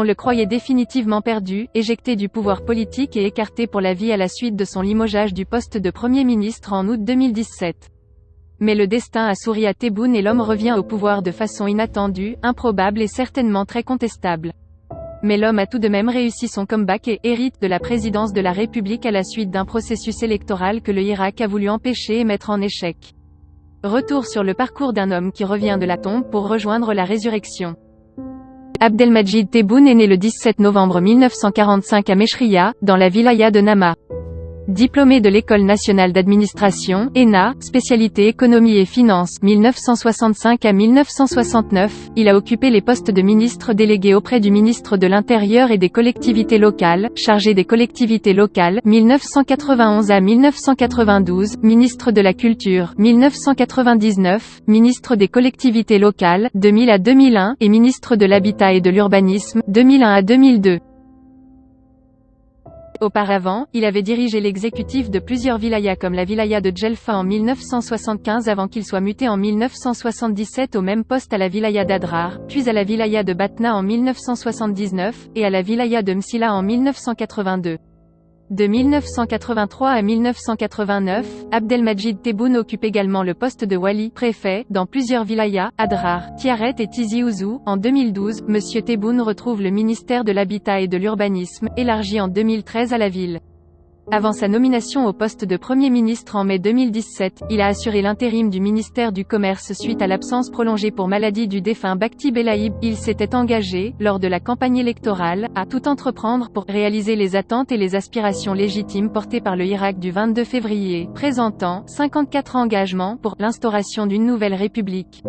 On le croyait définitivement perdu, éjecté du pouvoir politique et écarté pour la vie à la suite de son limogeage du poste de Premier ministre en août 2017. Mais le destin a souri à Tebboune et l'homme revient au pouvoir de façon inattendue, improbable et certainement très contestable. Mais l'homme a tout de même réussi son comeback et hérite de la présidence de la République à la suite d'un processus électoral que le Irak a voulu empêcher et mettre en échec. Retour sur le parcours d'un homme qui revient de la tombe pour rejoindre la résurrection. Abdelmajid Tebboune est né le 17 novembre 1945 à Mechriya, dans la wilaya de Nama. Diplômé de l'École nationale d'administration, ENA, spécialité économie et finances, 1965 à 1969, il a occupé les postes de ministre délégué auprès du ministre de l'Intérieur et des collectivités locales, chargé des collectivités locales, 1991 à 1992, ministre de la Culture, 1999, ministre des collectivités locales, 2000 à 2001, et ministre de l'Habitat et de l'Urbanisme, 2001 à 2002. Auparavant, il avait dirigé l'exécutif de plusieurs wilayas comme la wilaya de Djelfa en 1975 avant qu'il soit muté en 1977 au même poste à la wilaya d'Adrar, puis à la wilaya de Batna en 1979, et à la wilaya de Msila en 1982. De 1983 à 1989, Abdelmajid Tebboune occupe également le poste de wali, préfet, dans plusieurs wilayas, Adrar, Tiaret et Tizi Ouzou. En 2012, M. Tebboune retrouve le ministère de l'Habitat et de l'Urbanisme, élargi en 2013 à la ville. Avant sa nomination au poste de Premier ministre en mai 2017, il a assuré l'intérim du ministère du Commerce suite à l'absence prolongée pour maladie du défunt Bakti Belaïb. Il s'était engagé, lors de la campagne électorale, à tout entreprendre pour réaliser les attentes et les aspirations légitimes portées par le Irak du 22 février, présentant 54 engagements pour l'instauration d'une nouvelle république.